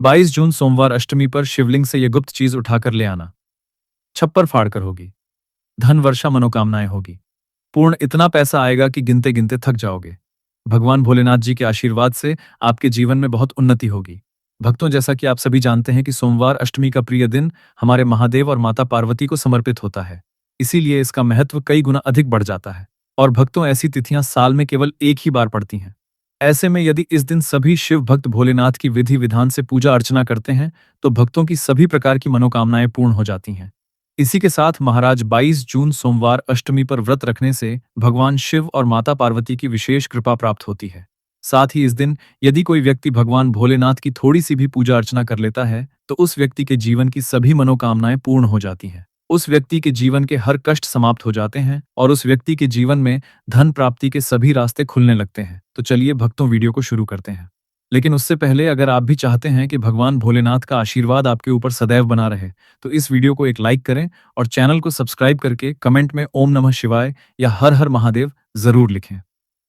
22 जून सोमवार अष्टमी पर शिवलिंग से यह गुप्त चीज उठाकर ले आना। छप्पर फाड़कर होगी। धन वर्षा मनोकामनाएं होगी। पूर्ण इतना पैसा आएगा कि गिनते गिनते थक जाओगे। भगवान भोलेनाथ जी के आशीर्वाद से आपके जीवन में बहुत उन्नति होगी। भक्तों, जैसा कि आप सभी जानते हैं कि सोमवार अष्टमी का प्रिय दिन हमारे महादेव और माता पार्वती को समर्पित होता है। इसीलिए इसका महत्व कई गुना अधिक बढ़ जाता है। और भक्तों, ऐसी तिथियां साल में केवल एक ही बार पड़ती हैं। ऐसे में यदि इस दिन सभी शिव भक्त भोलेनाथ की विधि विधान से पूजा अर्चना करते हैं तो भक्तों की सभी प्रकार की मनोकामनाएं पूर्ण हो जाती हैं। इसी के साथ महाराज 22 जून सोमवार अष्टमी पर व्रत रखने से भगवान शिव और माता पार्वती की विशेष कृपा प्राप्त होती है। साथ ही इस दिन यदि कोई व्यक्ति भगवान भोलेनाथ की थोड़ी सी भी पूजा अर्चना कर लेता है तो उस व्यक्ति के जीवन की सभी मनोकामनाएं पूर्ण हो जाती हैं। उस व्यक्ति के जीवन के हर कष्ट समाप्त हो जाते हैं और उस व्यक्ति के जीवन में धन प्राप्ति के सभी रास्ते खुलने लगते हैं। तो चलिए भक्तों, वीडियो को शुरू करते हैं। लेकिन उससे पहले अगर आप भी चाहते हैं कि भगवान भोलेनाथ का आशीर्वाद आपके ऊपर सदैव बना रहे तो इस वीडियो को एक लाइक करें और चैनल को सब्सक्राइब करके कमेंट में ओम नमः शिवाय या हर हर महादेव जरूर लिखें।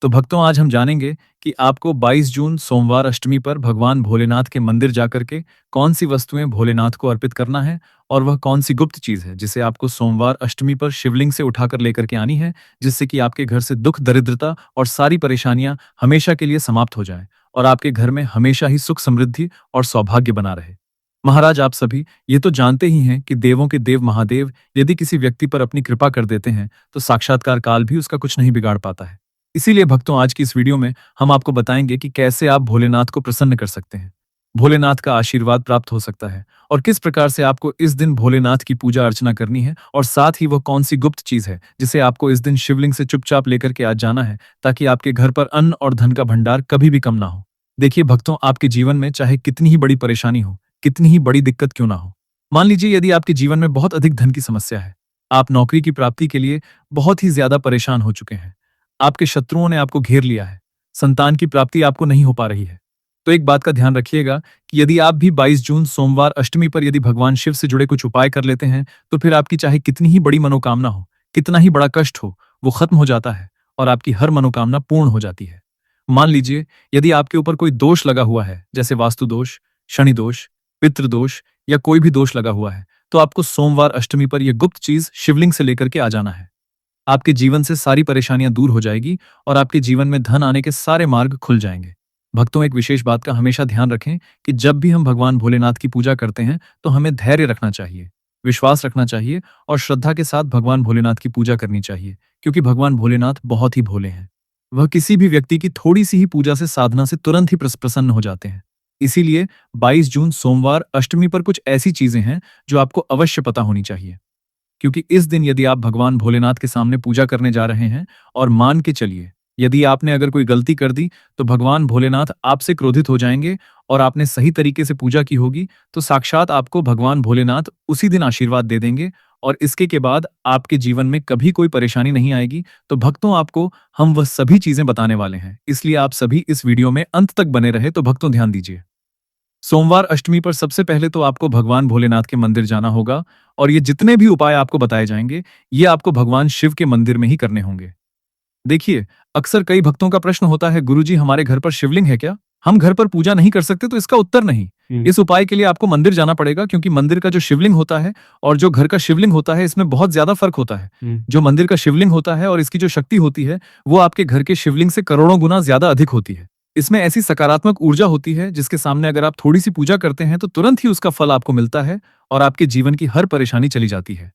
तो भक्तों, आज हम जानेंगे कि आपको 22 जून सोमवार अष्टमी पर भगवान भोलेनाथ के मंदिर जाकर के कौन सी वस्तुएं भोलेनाथ को अर्पित करना है और वह कौन सी गुप्त चीज है जिसे आपको सोमवार अष्टमी पर शिवलिंग से उठाकर लेकर के आनी है, जिससे कि आपके घर से दुख दरिद्रता और सारी परेशानियां हमेशा के लिए समाप्त हो जाएं और आपके घर में हमेशा ही सुख समृद्धि और सौभाग्य बना रहे। महाराज, आप सभी ये तो जानते ही हैं कि देवों के देव महादेव यदि किसी व्यक्ति पर अपनी कृपा कर देते हैं तो साक्षात्कार काल भी उसका कुछ नहीं बिगाड़ पाता है। इसीलिए भक्तों, आज की इस वीडियो में हम आपको बताएंगे कि कैसे आप भोलेनाथ को प्रसन्न कर सकते हैं, भोलेनाथ का आशीर्वाद प्राप्त हो सकता है और किस प्रकार से आपको इस दिन भोलेनाथ की पूजा अर्चना करनी है, और साथ ही वह कौन सी गुप्त चीज है जिसे आपको इस दिन शिवलिंग से चुपचाप लेकर के आज जाना है ताकि आपके घर पर अन्न और धन का भंडार कभी भी कम ना हो। देखिए भक्तों, आपके जीवन में चाहे कितनी ही बड़ी परेशानी हो, कितनी ही बड़ी दिक्कत क्यों ना हो, मान लीजिए यदि आपके जीवन में बहुत अधिक धन की समस्या है, आप नौकरी की प्राप्ति के लिए बहुत ही ज्यादा परेशान हो चुके हैं, आपके शत्रुओं ने आपको घेर लिया है, संतान की प्राप्ति आपको नहीं हो पा रही है, तो एक बात का ध्यान रखिएगा कि यदि आप भी 22 जून सोमवार अष्टमी पर यदि भगवान शिव से जुड़े कुछ उपाय कर लेते हैं तो फिर आपकी चाहे कितनी ही बड़ी मनोकामना हो, कितना ही बड़ा कष्ट हो, वो खत्म हो जाता है और आपकी हर मनोकामना पूर्ण हो जाती है। मान लीजिए यदि आपके ऊपर कोई दोष लगा हुआ है, जैसे वास्तु दोष, शनि दोष, पितृ दोष या कोई भी दोष लगा हुआ है, तो आपको सोमवार अष्टमी पर यह गुप्त चीज शिवलिंग से लेकर के आ जाना है। आपके जीवन से सारी परेशानियां दूर हो जाएगी और आपके जीवन में धन आने के सारे मार्ग खुल जाएंगे। भक्तों, एक विशेष बात का हमेशा ध्यान रखें कि जब भी हम भगवान भोलेनाथ की पूजा करते हैं तो हमें धैर्य रखना चाहिए, विश्वास रखना चाहिए और श्रद्धा के साथ भगवान भोलेनाथ की पूजा करनी चाहिए, क्योंकि भगवान भोलेनाथ बहुत ही भोले हैं। वह किसी भी व्यक्ति की थोड़ी सी ही पूजा से, साधना से तुरंत ही प्रसन्न हो जाते हैं। इसीलिए 22 जून सोमवार अष्टमी पर कुछ ऐसी चीजें हैं जो आपको अवश्य पता होनी चाहिए, क्योंकि इस दिन यदि आप भगवान भोलेनाथ के सामने पूजा करने जा रहे हैं और मान के चलिए यदि आपने अगर कोई गलती कर दी तो भगवान भोलेनाथ आपसे क्रोधित हो जाएंगे, और आपने सही तरीके से पूजा की होगी तो साक्षात आपको भगवान भोलेनाथ उसी दिन आशीर्वाद दे देंगे और इसके के बाद आपके जीवन में कभी कोई परेशानी नहीं आएगी। तो भक्तों, आपको हम वह सभी चीजें बताने वाले हैं, इसलिए आप सभी इस वीडियो में अंत तक बने रहे। तो भक्तों, ध्यान दीजिए। सोमवार अष्टमी पर सबसे पहले तो आपको भगवान भोलेनाथ के मंदिर जाना होगा और ये जितने भी उपाय आपको बताए जाएंगे ये आपको भगवान शिव के मंदिर में ही करने होंगे। देखिए, अक्सर कई भक्तों का प्रश्न होता है, गुरुजी हमारे घर पर शिवलिंग है क्या, हम घर पर पूजा नहीं कर सकते? तो इसका उत्तर नहीं। इस उपाय के लिए आपको मंदिर जाना पड़ेगा, क्योंकि मंदिर का जो शिवलिंग होता है और जो घर का शिवलिंग होता है इसमें बहुत ज्यादा फर्क होता है। जो मंदिर का शिवलिंग होता है और इसकी जो शक्ति होती है वो आपके घर के शिवलिंग से करोड़ों गुना ज्यादा अधिक होती है। इसमें ऐसी सकारात्मक ऊर्जा होती है जिसके सामने अगर आप थोड़ी सी पूजा करते हैं तो तुरंत ही उसका फल आपको मिलता है और आपके जीवन की हर परेशानी चली जाती है।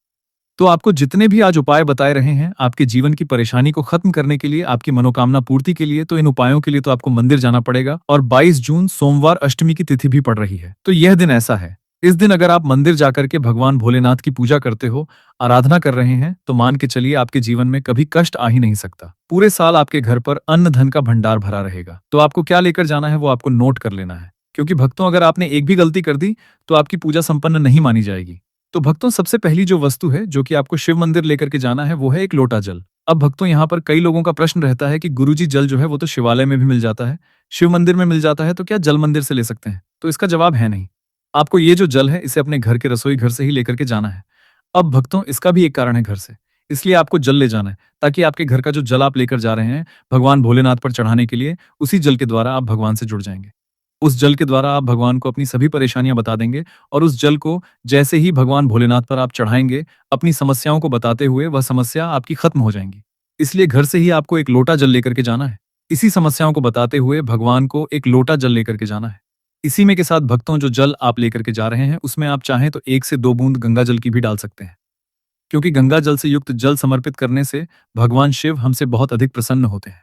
तो आपको जितने भी आज उपाय बताए रहे हैं आपके जीवन की परेशानी को खत्म करने के लिए, आपकी मनोकामना पूर्ति के लिए, तो इन उपायों के लिए तो आपको मंदिर जाना पड़ेगा। और 22 जून सोमवार अष्टमी की तिथि भी पड़ रही है, तो यह दिन ऐसा है, इस दिन अगर आप मंदिर जाकर के भगवान भोलेनाथ की पूजा करते हो, आराधना कर रहे हैं, तो मान के चलिए आपके जीवन में कभी कष्ट आ ही नहीं सकता। पूरे साल आपके घर पर अन्न धन का भंडार भरा रहेगा। तो आपको क्या लेकर जाना है वो आपको नोट कर लेना है, क्योंकि भक्तों अगर आपने एक भी गलती कर दी तो आपकी पूजा संपन्न नहीं मानी जाएगी। तो भक्तों, सबसे पहली जो वस्तु है जो कि आपको शिव मंदिर लेकर के जाना है वो है एक लोटा जल। अब भक्तों, यहाँ पर कई लोगों का प्रश्न रहता है कि गुरुजी जल जो है वो तो शिवालय में भी मिल जाता है, शिव मंदिर में मिल जाता है, तो क्या जल मंदिर से ले सकते हैं? तो इसका जवाब है नहीं। आपको ये जो जल है इसे अपने घर के रसोई घर से ही लेकर के जाना है। अब भक्तों, इसका भी एक कारण है घर से, इसलिए आपको जल ले जाना है ताकि आपके घर का जो जल आप लेकर जा रहे हैं भगवान भोलेनाथ पर चढ़ाने के लिए, उसी जल के द्वारा आप भगवान से जुड़ जाएंगे। उस जल के द्वारा आप भगवान को अपनी सभी परेशानियां बता देंगे और उस जल को जैसे ही भगवान भोलेनाथ पर आप चढ़ाएंगे, अपनी समस्याओं को बताते हुए वह समस्या आपकी खत्म हो जाएंगी। इसलिए घर से ही आपको एक लोटा जल लेकर के जाना है। इसी समस्याओं को बताते हुए भगवान को एक लोटा जल लेकर के जाना है। इसी में के साथ भक्तों जो जल आप लेकर के जा रहे हैं उसमें आप चाहें तो 1 से 2 बूंद गंगा जल की भी डाल सकते हैं, क्योंकि गंगा जल से युक्त जल समर्पित करने से भगवान शिव हमसे बहुत अधिक प्रसन्न होते हैं।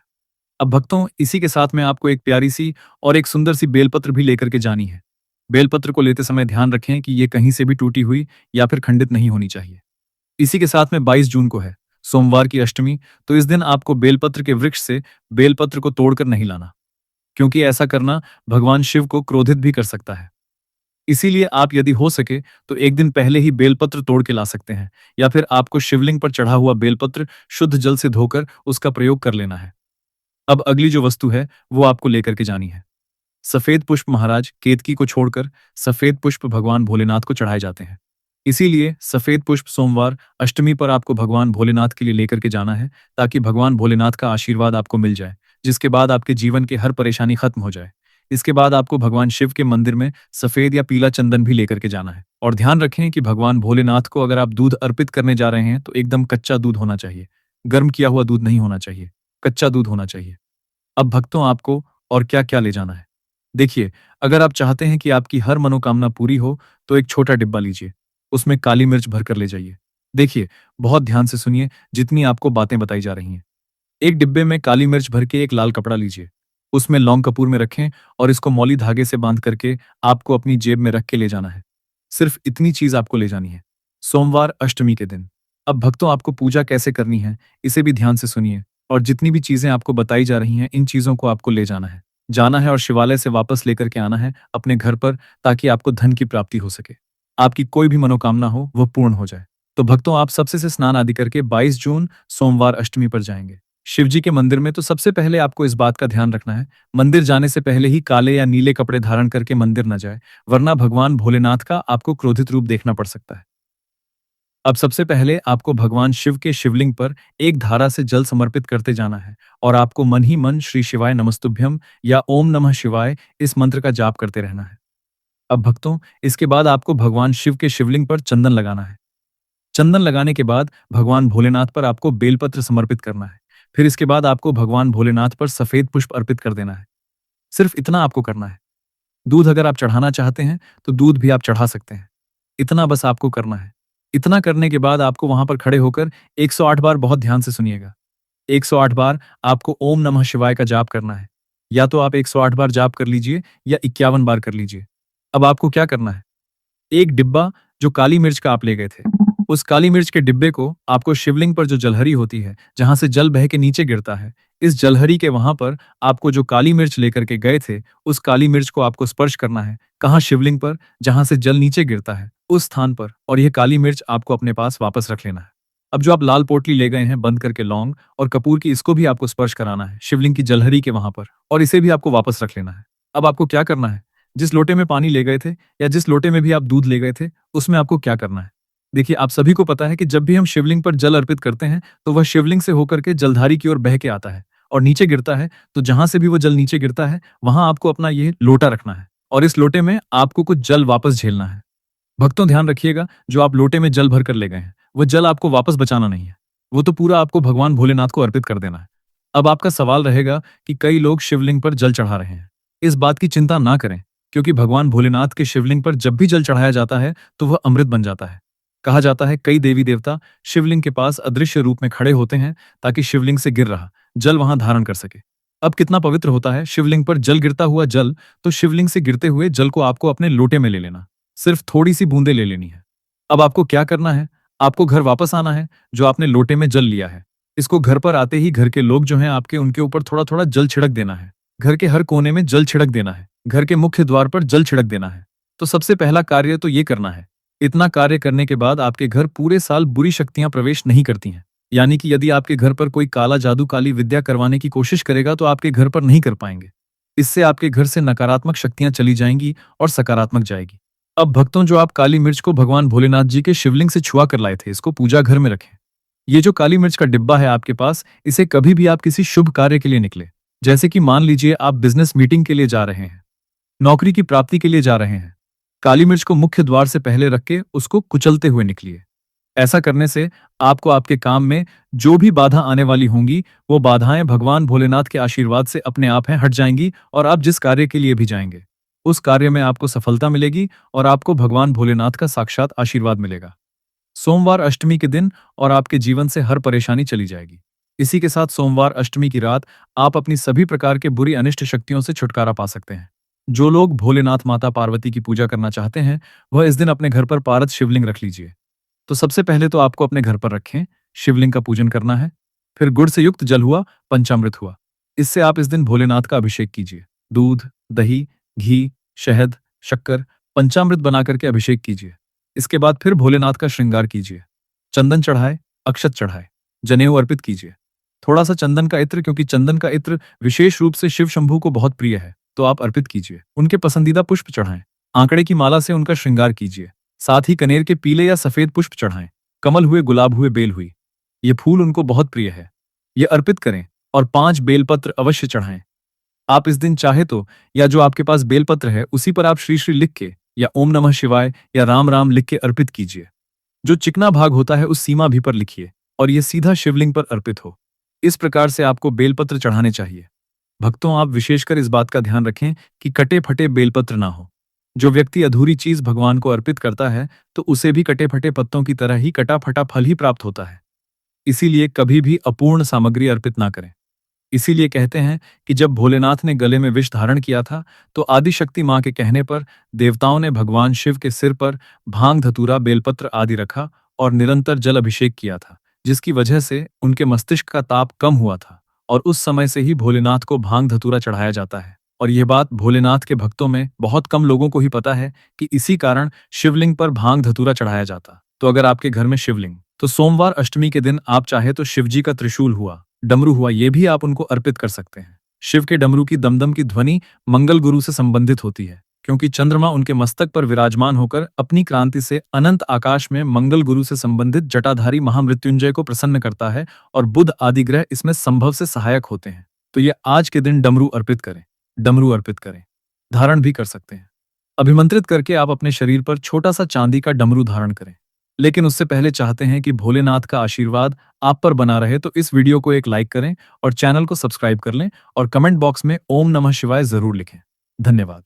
अब भक्तों, इसी के साथ में आपको एक प्यारी सी और एक सुंदर सी बेलपत्र भी लेकर के जानी है। बेलपत्र को लेते समय ध्यान रखें कि ये कहीं से भी टूटी हुई या फिर खंडित नहीं होनी चाहिए। इसी के साथ में 22 जून को है सोमवार की अष्टमी, तो इस दिन आपको बेलपत्र के वृक्ष से बेलपत्र को तोड़कर नहीं लाना, क्योंकि ऐसा करना भगवान शिव को क्रोधित भी कर सकता है। इसीलिए आप यदि हो सके तो एक दिन पहले ही बेलपत्र तोड़ के ला सकते हैं, या फिर आपको शिवलिंग पर चढ़ा हुआ बेलपत्र शुद्ध जल से धोकर उसका प्रयोग कर लेना है। अब अगली जो वस्तु है वो आपको लेकर के जानी है। सफेद पुष्प महाराज केतकी को छोड़कर सफेद पुष्प भगवान भोलेनाथ को चढ़ाए जाते हैं। इसीलिए सफेद पुष्प सोमवार अष्टमी पर आपको भगवान भोलेनाथ के लिए लेकर के जाना है, ताकि भगवान भोलेनाथ का आशीर्वाद आपको मिल जाए, जिसके बाद आपके जीवन की हर परेशानी खत्म हो जाए। इसके बाद आपको भगवान शिव के मंदिर में सफेद या पीला चंदन भी लेकर के जाना है। और ध्यान रखें कि भगवान भोलेनाथ को अगर आप दूध अर्पित करने जा रहे हैं तो एकदम कच्चा दूध होना चाहिए, गर्म किया हुआ दूध नहीं होना चाहिए, कच्चा दूध होना चाहिए। अब भक्तों, आपको और क्या-क्या ले जाना है? देखिए, अगर आप चाहते हैं कि आपकी हर मनोकामना पूरी हो, तो एक छोटा डिब्बा लीजिए। उसमें काली मिर्च भरकर ले जाइए। देखिए, बहुत ध्यान से सुनिए जितनी आपको बातें बताई जा रही हैं। एक डिब्बे में काली मिर्च भर के एक लाल कपड़ा लीजिए। उसमें लौंग कपूर में रखें और इसको मौली धागे से बांध करके आपको अपनी जेब में रख के ले जाना है। सिर्फ इतनी चीज आपको ले जानी है। सोमवार अष्टमी के दिन। अब भक्तों, आपको पूजा कैसे करनी है, इसे भी ध्यान से सुनिए। और जितनी भी चीजें आपको बताई जा रही हैं, इन चीजों को आपको ले जाना है और शिवालय से वापस लेकर के आना है अपने घर पर, ताकि आपको धन की प्राप्ति हो सके। आपकी कोई भी मनोकामना हो वो पूर्ण हो जाए। तो भक्तों, आप सबसे से स्नान आदि करके 22 जून सोमवार अष्टमी पर जाएंगे शिव जी के मंदिर में। तो सबसे पहले आपको इस बात का ध्यान रखना है, मंदिर जाने से पहले ही काले या नीले कपड़े धारण करके मंदिर न जाए, वरना भगवान भोलेनाथ का आपको क्रोधित रूप देखना पड़ सकता है। अब सबसे पहले आपको भगवान शिव के शिवलिंग पर एक धारा से जल समर्पित करते जाना है और आपको मन ही मन श्री शिवाय नमस्तुभ्यम या ओम नमः शिवाय इस मंत्र का जाप करते रहना है। अब भक्तों, इसके बाद आपको भगवान शिव के शिवलिंग पर चंदन लगाना है। चंदन लगाने के बाद भगवान भोलेनाथ पर आपको बेलपत्र समर्पित करना है। फिर इसके बाद आपको भगवान भोलेनाथ पर सफेद पुष्प अर्पित कर देना है। सिर्फ इतना आपको करना है। दूध अगर आप चढ़ाना चाहते हैं तो दूध भी आप चढ़ा सकते हैं। इतना बस आपको करना है। इतना करने के बाद आपको वहां पर खड़े होकर 108 बार, बहुत ध्यान से सुनिएगा, 108 बार आपको ओम नमः शिवाय का जाप करना है। या तो आप 108 बार जाप कर लीजिए या 51 बार कर लीजिए। अब आपको क्या करना है, एक डिब्बा जो काली मिर्च का आप ले गए थे, उस काली मिर्च के डिब्बे को आपको शिवलिंग पर जो जलहरी होती है, जहां से जल बह के नीचे गिरता है, इस जलहरी के वहां पर आपको जो काली मिर्च लेकर के गए थे, उस काली मिर्च को आपको स्पर्श करना है। कहाँ? शिवलिंग पर, जहां से जल नीचे गिरता है, उस स्थान पर। और यह काली मिर्च आपको अपने पास वापस रख लेना है। अब जो आप लाल पोटली ले गए हैं बंद करके लौंग और कपूर की, इसको भी आपको स्पर्श कराना है शिवलिंग की जलहरी के वहां पर, और इसे भी आपको वापस रख लेना है। अब आपको क्या करना है, जिस लोटे में पानी ले गए थे या जिस लोटे में भी आप दूध ले गए थे, उसमें आपको क्या करना है। देखिए, आप सभी को पता है कि जब भी हम शिवलिंग पर जल अर्पित करते हैं तो वह शिवलिंग से होकर के जलधारी की ओर बह के आता है और नीचे गिरता है। तो जहां से भी वो जल नीचे गिरता है, वहां आपको अपना ये लोटा रखना है और इस लोटे में आपको कुछ जल वापस झेलना है। भक्तों, ध्यान रखिएगा, जो आप लोटे में जल भर कर ले गए हैं, वो जल आपको वापस बचाना नहीं है। वो तो पूरा आपको भगवान भोलेनाथ को अर्पित कर देना है। अब आपका सवाल रहेगा कि कई लोग शिवलिंग पर जल चढ़ा रहे हैं। इस बात की चिंता ना करें, क्योंकि भगवान भोलेनाथ के शिवलिंग पर जब भी जल चढ़ाया जाता है तो वह अमृत बन जाता है। कहा जाता है कई देवी देवता शिवलिंग के पास अदृश्य रूप में खड़े होते हैं, ताकि शिवलिंग से गिर रहा जल वहां धारण कर सके। अब कितना पवित्र होता है शिवलिंग पर जल गिरता हुआ जल। तो शिवलिंग से गिरते हुए जल को आपको अपने लोटे में ले लेना, सिर्फ थोड़ी सी बूंदे ले लेनी है। अब आपको क्या करना है, आपको घर वापस आना है, जो आपने लोटे में जल लिया है, इसको घर पर आते ही घर के लोग जो हैं आपके, उनके ऊपर थोड़ा थोड़ा जल छिड़क देना है। घर के हर कोने में जल छिड़क देना है, घर के मुख्य द्वार पर जल छिड़क देना है। तो सबसे पहला कार्य तो ये करना है। इतना कार्य करने के बाद आपके घर पूरे साल बुरी शक्तियां प्रवेश नहीं करती हैं। यानी कि यदि आपके घर पर कोई काला जादू, काली विद्या करवाने की कोशिश करेगा तो आपके घर पर नहीं कर पाएंगे। इससे आपके घर से नकारात्मक शक्तियां चली जाएंगी और सकारात्मक जाएगी। अब भक्तों, जो आप काली मिर्च को भगवान भोलेनाथ जी के शिवलिंग से छुआ कर लाए थे, इसको पूजा घर में रखें। ये जो काली मिर्च का डिब्बा है आपके पास, इसे कभी भी आप किसी शुभ कार्य के लिए निकले, जैसे कि मान लीजिए आप बिजनेस मीटिंग के लिए जा रहे हैं, नौकरी की प्राप्ति के लिए जा रहे हैं, काली मिर्च को मुख्य द्वार से पहले रख के उसको कुचलते हुए निकलिए। ऐसा करने से आपको आपके काम में जो भी बाधा आने वाली होंगी, वो बाधाएं भगवान भोलेनाथ के आशीर्वाद से अपने आप हैं हट जाएंगी और आप जिस कार्य के लिए भी जाएंगे, उस कार्य में आपको सफलता मिलेगी और आपको भगवान भोलेनाथ का साक्षात आशीर्वाद मिलेगा। सोमवार अष्टमी के दिन और आपके जीवन से हर परेशानी चली जाएगी। इसी के साथ सोमवार अष्टमी की रात आप अपनी सभी प्रकार के बुरी अनिष्ट शक्तियों से छुटकारा पा सकते हैं। जो लोग भोलेनाथ माता पार्वती की पूजा करना चाहते हैं, वह इस दिन अपने घर पर पारद शिवलिंग रख लीजिए। तो सबसे पहले तो आपको अपने घर पर रखें, शिवलिंग का पूजन करना है। फिर गुड़ से युक्त जल हुआ, पंचामृत हुआ। इससे आप इस दिन भोलेनाथ का अभिषेक कीजिए। दूध, दही, घी, शहद, शक्कर, पंचामृत बना करके अभिषेक कीजिए। इसके बाद फिर भोलेनाथ का श्रृंगार कीजिए। चंदन चढ़ाए, अक्षत चढ़ाए, जनेऊ अर्पित कीजिए। थोड़ा सा चंदन का इत्र, क्योंकि चंदन का इत्र विशेष रूप से शिव शंभू को बहुत प्रिय है, तो आप अर्पित कीजिए। उनके पसंदीदा पुष्प चढ़ाएं। आंकड़े की माला से उनका श्रृंगार कीजिए। साथ ही कनेर के पीले या सफेद पुष्प चढ़ाएं। कमल हुए, गुलाब हुए, बेल हुई, ये फूल उनको बहुत प्रिय है, ये अर्पित करें। और 5 बेलपत्र अवश्य चढ़ाएं। आप इस दिन चाहे तो, या जो आपके पास बेलपत्र है उसी पर आप श्री श्री लिख के या ओम नमः शिवाय या राम राम लिख के अर्पित कीजिए। जो चिकना भाग होता है उस सीमा भी पर लिखिए और ये सीधा शिवलिंग पर अर्पित हो। इस प्रकार से आपको बेलपत्र चढ़ाने चाहिए। भक्तों, आप विशेषकर इस बात का ध्यान रखें कि कटे फटे बेलपत्र ना हो। जो व्यक्ति अधूरी चीज भगवान को अर्पित करता है, तो उसे भी कटे फटे पत्तों की तरह ही कटा फटा फल ही प्राप्त होता है। इसीलिए कभी भी अपूर्ण सामग्री अर्पित ना करें। इसीलिए कहते हैं कि जब भोलेनाथ ने गले में विष धारण किया था, तो आदिशक्ति मां के कहने पर देवताओं ने भगवान शिव के सिर पर भांग, धतूरा, बेलपत्र आदि रखा और निरंतर जल अभिषेक किया था, जिसकी वजह से उनके मस्तिष्क का ताप कम हुआ था। और उस समय से ही भोलेनाथ को भांग धतूरा चढ़ाया जाता है। और यह बात भोलेनाथ के भक्तों में बहुत कम लोगों को ही पता है कि इसी कारण शिवलिंग पर भांग धतूरा चढ़ाया जाता। तो अगर आपके घर में शिवलिंग, तो सोमवार अष्टमी के दिन आप चाहे तो शिवजी का त्रिशूल हुआ, डमरू हुआ, ये भी आप उनको अर्पित कर सकते हैं। शिव के डमरू की दमदम की ध्वनि मंगल गुरु से संबंधित होती है, क्योंकि चंद्रमा उनके मस्तक पर विराजमान होकर अपनी क्रांति से अनंत आकाश में मंगल गुरु से संबंधित जटाधारी महामृत्युंजय को प्रसन्न करता है और बुध आदि ग्रह इसमें संभव से सहायक होते हैं। तो ये आज के दिन डमरू अर्पित करें, डमरू अर्पित करें। धारण भी कर सकते हैं। अभिमंत्रित करके आप अपने शरीर पर छोटा सा चांदी का डमरू धारण करें। लेकिन उससे पहले चाहते हैं कि भोलेनाथ का आशीर्वाद आप पर बना रहे, तो इस वीडियो को एक लाइक करें और चैनल को सब्सक्राइब कर लें और कमेंट बॉक्स में ओम नमः शिवाय जरूर लिखें। धन्यवाद।